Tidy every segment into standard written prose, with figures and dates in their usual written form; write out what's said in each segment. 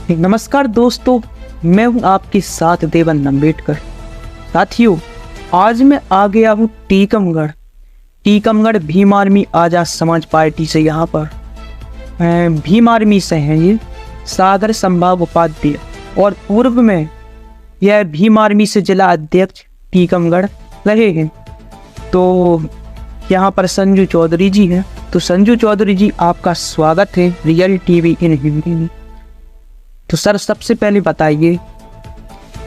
नमस्कार दोस्तों, मैं हूं आपके साथ देवन अम्बेडकर। साथियों, आज मैं आ गया हूं टीकमगढ़ भीम आर्मी आजाद समाज पार्टी से। यहाँ पर भीम आर्मी से हैं ये सागर संभाग उपाध्याय, और पूर्व में यह भीम आर्मी से जिला अध्यक्ष टीकमगढ़ रहे हैं। तो यहाँ पर संजू चौधरी जी हैं। तो संजू चौधरी जी, आपका स्वागत है रियल टीवी इन हिंदी में। तो सर, सबसे पहले बताइए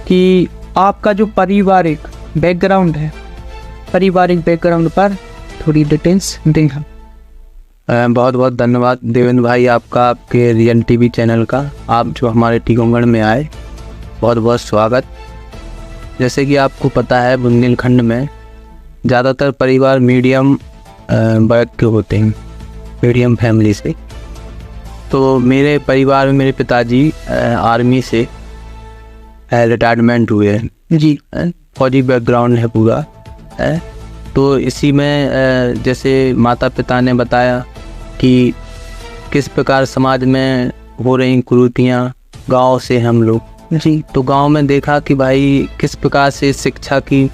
कि आपका जो पारिवारिक बैकग्राउंड है, पारिवारिक बैकग्राउंड पर थोड़ी डिटेल्स दें हम। बहुत बहुत धन्यवाद देवेंद्र भाई आपका, आपके रियल टीवी चैनल का। आप जो हमारे टीकमगढ़ में आए, बहुत बहुत स्वागत। जैसे कि आपको पता है, बुंदेलखंड में ज़्यादातर परिवार मीडियम वर्ग के होते हैं, मीडियम फैमिली से। तो मेरे परिवार में मेरे पिताजी आर्मी से रिटायरमेंट हुए हैं जी, फौजी बैकग्राउंड है पूरा है। तो इसी में जैसे माता पिता ने बताया कि किस प्रकार समाज में हो रही कुरीतियाँ, गांव से हम लोग जी, तो गांव में देखा कि भाई किस प्रकार से शिक्षा की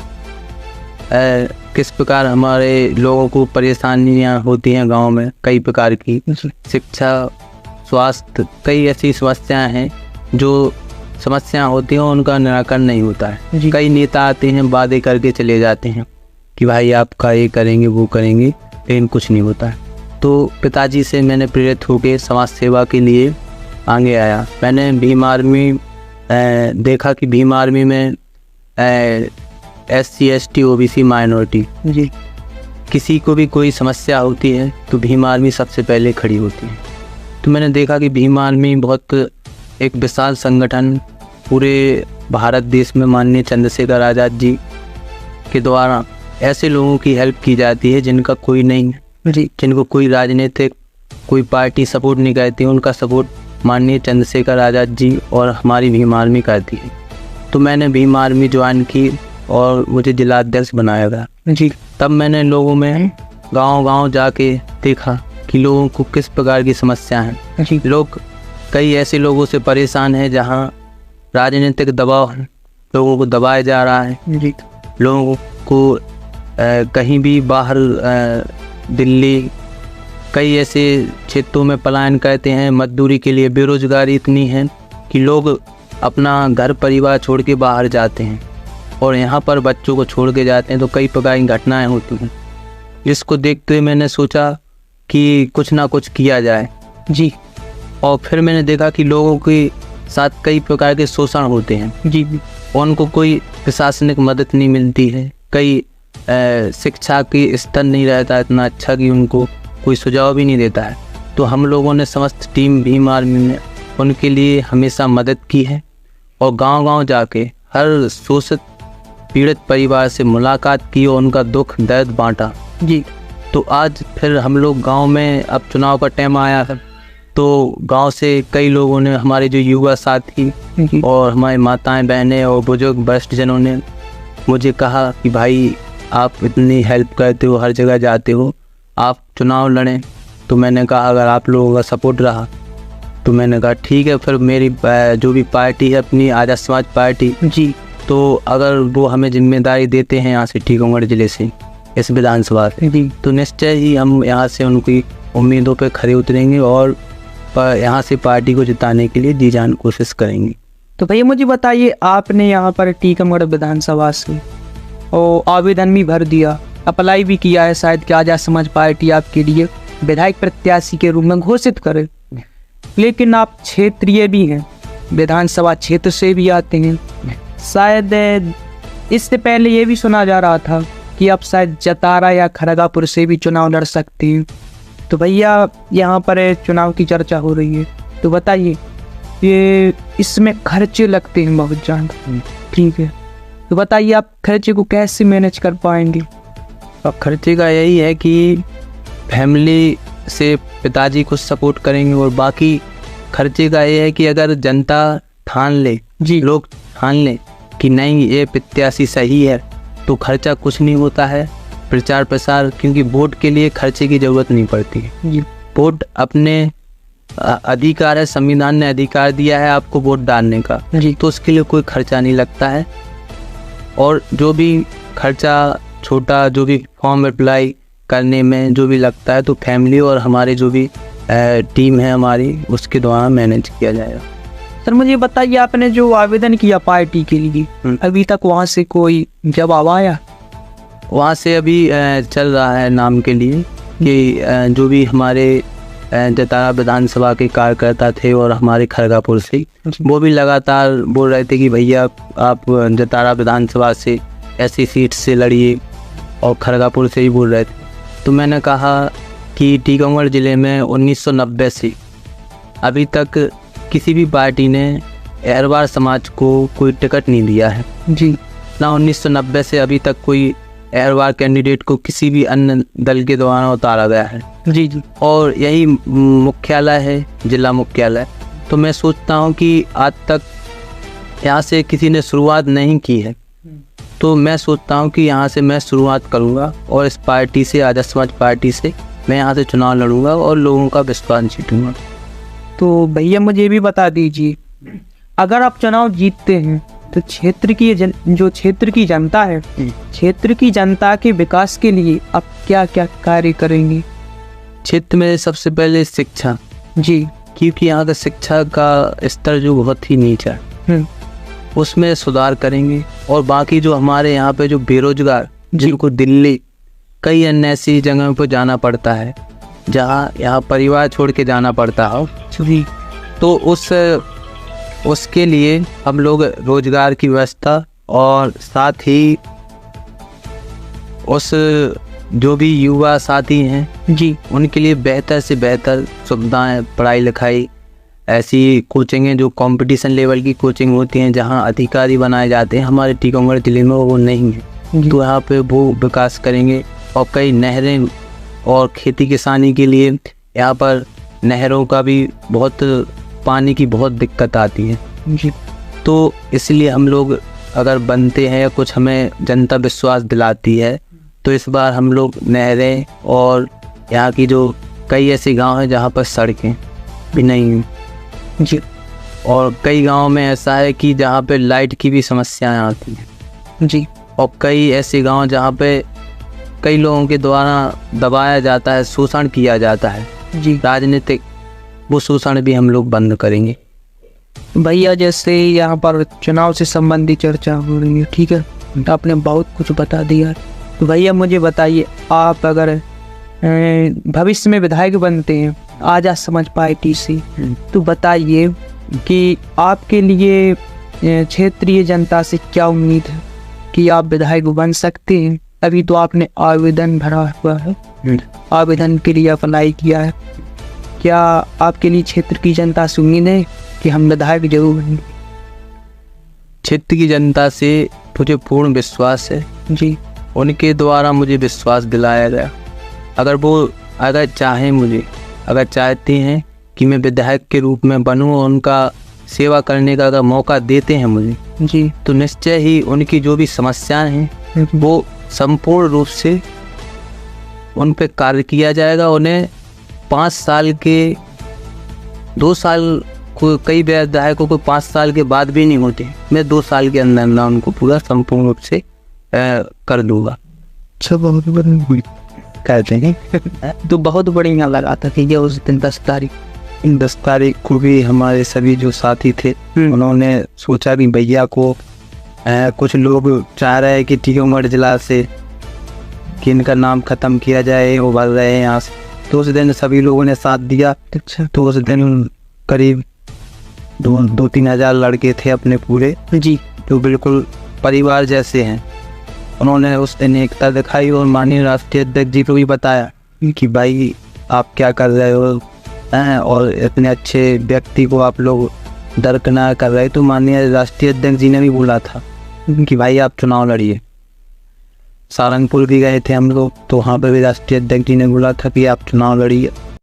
किस प्रकार हमारे लोगों को परेशानियाँ होती हैं गांव में, कई प्रकार की शिक्षा, स्वास्थ्य, कई ऐसी समस्याएं हैं जो समस्याएं होती हैं उनका निराकरण नहीं होता है। कई नेता आते हैं, वादे करके चले जाते हैं कि भाई आपका ये करेंगे वो करेंगे, लेकिन कुछ नहीं होता है। तो पिताजी से मैंने प्रेरित होकर समाज सेवा के लिए आगे आया। मैंने भीम आर्मी देखा कि भीम आर्मी में SC ST OBC माइनॉरिटी जी, किसी को भी कोई समस्या होती है तो भीम आर्मी सबसे पहले खड़ी होती है। तो मैंने देखा कि भीम आर्मी बहुत एक विशाल संगठन, पूरे भारत देश में माननीय चंद्रशेखर आज़ाद जी के द्वारा ऐसे लोगों की हेल्प की जाती है जिनका कोई नहीं है जी, जिनको कोई राजनीतिक कोई पार्टी सपोर्ट नहीं करती, उनका सपोर्ट माननीय चंद्रशेखर आज़ाद जी और हमारी भीम आर्मी करती है। तो मैंने भीम आर्मी ज्वाइन की और मुझे जिला अध्यक्ष बनाया गया जी। तब मैंने लोगों में गांव-गांव जाके देखा कि लोगों को किस प्रकार की समस्या है। लोग, कई ऐसे लोगों से परेशान हैं जहां राजनीतिक दबाव है, लोगों को दबाया जा रहा है जी। लोगों को कहीं भी बाहर दिल्ली, कई ऐसे क्षेत्रों में पलायन करते हैं मजदूरी के लिए। बेरोजगारी इतनी है कि लोग अपना घर परिवार छोड़ के बाहर जाते हैं और यहाँ पर बच्चों को छोड़ के जाते हैं। तो कई प्रकार की घटनाएं होती हैं। इसको देखते हुए मैंने सोचा कि कुछ ना कुछ किया जाए जी। और फिर मैंने देखा कि लोगों के साथ कई प्रकार के शोषण होते हैं जी, उनको कोई प्रशासनिक मदद नहीं मिलती है। कई शिक्षा की स्तर नहीं रहता इतना अच्छा कि उनको कोई सुझाव भी नहीं देता है। तो हम लोगों ने समस्त टीम भीम आर्मी ने उनके लिए हमेशा मदद की है और गांव-गांव जाके हर शोषित पीड़ित परिवार से मुलाकात की और उनका दुख दर्द बांटा जी। तो आज फिर हम लोग गांव में, अब चुनाव का टाइम आया है, तो गांव से कई लोगों ने, हमारे जो युवा साथी और हमारी माताएं बहनें और बुजुर्ग वरिष्ठ जनों ने मुझे कहा कि भाई आप इतनी हेल्प करते हो, हर जगह जाते हो, आप चुनाव लड़ें। तो मैंने कहा अगर आप लोगों का सपोर्ट रहा तो मैंने कहा ठीक है। फिर मेरी जो भी पार्टी है अपनी आजाद समाज पार्टी जी, तो अगर वो हमें जिम्मेदारी देते हैं यहाँ से टीकमगढ़ जिले से, इस विधानसभा से, तो निश्चय ही हम यहाँ से उनकी उम्मीदों पर खरे उतरेंगे और यहाँ से पार्टी को जिताने के लिए जी जान कोशिश करेंगे। तो भैया मुझे बताइए, आपने यहाँ पर टीकमगढ़ विधानसभा से और आवेदन भी भर दिया, अप्लाई भी किया है शायद कि आजाद समाज पार्टी आपके लिए विधायक प्रत्याशी के रूप में घोषित करे, लेकिन आप क्षेत्रीय भी हैं, विधानसभा क्षेत्र से भी आते हैं। शायद इससे पहले ये भी सुना जा रहा था कि आप शायद जतारा या खड़गपुर से भी चुनाव लड़ सकते हैं। तो भैया यहाँ पर चुनाव की चर्चा हो रही है, तो बताइए, ये इसमें खर्चे लगते हैं बहुत ज़्यादा, ठीक है, तो बताइए आप खर्चे को कैसे मैनेज कर पाएंगे? अब खर्चे का यही है कि फैमिली से पिताजी को सपोर्ट करेंगे और बाकी खर्चे का ये है कि अगर जनता ठान ले जी, लोग ठान ले कि नहीं ये प्रत्याशी सही है, तो खर्चा कुछ नहीं होता है। प्रचार प्रसार, क्योंकि वोट के लिए खर्चे की ज़रूरत नहीं पड़ती है। वोट अपने अधिकार है, संविधान ने अधिकार दिया है आपको वोट डालने का, जी तो उसके लिए कोई खर्चा नहीं लगता है। और जो भी खर्चा छोटा जो भी फॉर्म अप्लाई करने में जो भी लगता है, तो फैमिली और हमारे जो भी टीम है हमारी, उसके द्वारा मैनेज किया जाएगा। सर मुझे बताइए, आपने जो आवेदन किया पार्टी के लिए, अभी तक वहाँ से कोई जवाब आया? वहाँ से अभी चल रहा है नाम के लिए कि जो भी हमारे जतारा विधानसभा के कार्यकर्ता थे और हमारे खड़गापुर से, वो भी लगातार बोल रहे थे कि भैया आप जतारा विधानसभा से ऐसी सीट से लड़िए, और खड़गापुर से ही बोल रहे थे। तो मैंने कहा कि टीकमगढ़ ज़िले में 1990 से अभी तक किसी भी पार्टी ने अहरवार समाज को कोई टिकट नहीं दिया है जी। ना 1990 से अभी तक कोई अहरवार कैंडिडेट को किसी भी अन्य दल के द्वारा उतारा गया है। जी जी। और यही मुख्यालय है, जिला मुख्यालय। तो मैं सोचता हूँ कि आज तक यहाँ से किसी ने शुरुआत नहीं की है, तो मैं सोचता हूँ कि यहाँ से मैं शुरुआत करूँगा और इस पार्टी से, आजाद समाज पार्टी से मैं यहाँ से चुनाव लड़ूंगा और लोगों का विश्वास जीतूंगा। तो भैया मुझे भी बता दीजिए, अगर आप चुनाव जीतते हैं तो क्षेत्र की जो क्षेत्र की जनता है, क्षेत्र की जनता के विकास के लिए आप क्या क्या कार्य करेंगे? क्षेत्र में सबसे पहले शिक्षा जी, क्योंकि यहाँ का शिक्षा का स्तर जो बहुत ही नीचा है, उसमें सुधार करेंगे। और बाकी जो हमारे यहाँ पे जो बेरोजगार, जिनको दिल्ली कई अन्य ऐसी जगहों पर जाना पड़ता है जहाँ यहाँ परिवार छोड़ के जाना पड़ता है, तो उसके लिए हम लोग रोजगार की व्यवस्था और साथ ही उस जो भी युवा साथी हैं जी, उनके लिए बेहतर से बेहतर सुविधाएं, पढ़ाई लिखाई, ऐसी कोचिंगें जो कंपटीशन लेवल की कोचिंग होती हैं जहां अधिकारी बनाए जाते हैं, हमारे टीकमगढ़ जिले में वो नहीं है। तो यहाँ पे वो विकास करेंगे। और कई नहरें और खेती किसानी के लिए यहाँ पर नहरों का भी बहुत, पानी की बहुत दिक्कत आती है जी। तो इसलिए हम लोग अगर बनते हैं या कुछ हमें जनता विश्वास दिलाती है, तो इस बार हम लोग नहरें और यहाँ की जो कई ऐसे गांव हैं जहाँ पर सड़कें भी नहीं हैं जी, और कई गांव में ऐसा है कि जहाँ पे लाइट की भी समस्याएं आती हैं जी। और कई ऐसे गांव जहाँ पे कई लोगों के द्वारा दबाया जाता है, शोषण किया जाता है जी, राजनीतिक, वो शोषण भी हम लोग बंद करेंगे। भैया जैसे यहाँ पर चुनाव से संबंधित चर्चा हो रही है, ठीक है, आपने बहुत कुछ बता दिया। तो भैया मुझे बताइए, आप अगर भविष्य में विधायक बनते हैं आजाद समाज पार्टी से, तो बताइए कि आपके लिए क्षेत्रीय जनता से क्या उम्मीद है कि आप विधायक बन सकते हैं? अभी तो आपने आवेदन भरा हुआ है, आवेदन के लिए अप्लाई किया है, क्या आपके लिए क्षेत्र की जनता से उम्मीद है कि हम विधायक जरूर बनेंगे? क्षेत्र की जनता से मुझे पूर्ण विश्वास है जी, उनके द्वारा मुझे विश्वास दिलाया गया। अगर चाहें, मुझे अगर चाहते हैं कि मैं विधायक के रूप में बनूं और उनका सेवा करने का अगर मौका देते हैं मुझे जी, तो निश्चय ही उनकी जो भी समस्याएं हैं वो संपूर्ण रूप से उन पे कार्य किया जाएगा। उन्हें 5 साल के 2 साल को, कई विधायकों को 5 साल के बाद भी नहीं होते, मैं 2 साल के अंदर ना उनको पूरा संपूर्ण रूप से कर दूंगा। कहते हैं तो बहुत बढ़िया लगा था कि ये उस दिन 10 तारीख को भी हमारे सभी जो साथी थे उन्होंने सोचा कि भैया को कुछ लोग चाह रहे हैं कि टीकमगढ़ जिला से कि इनका नाम खत्म किया जाए, वो बढ़ रहे हैं यहाँ से। तो उस दिन सभी लोगों ने साथ दिया। अच्छा, तो उस दिन करीब 2-3 हज़ार लड़के थे अपने पूरे, जी, जो बिल्कुल परिवार जैसे हैं। उन्होंने उस दिन एकता दिखाई और माननीय राष्ट्रीय अध्यक्ष जी को भी बताया कि भाई आप क्या कर रहे हो और इतने अच्छे व्यक्ति को आप लोग दरकिनार कर रहे। तो माननीय राष्ट्रीय अध्यक्ष जी ने भी बोला था कि भाई आप चुनाव लड़िए। सारंगपुर भी गए थे हम लोग, तो वहाँ पर भी राष्ट्रीय अध्यक्ष जी ने बोला था कि आप चुनाव लड़िए।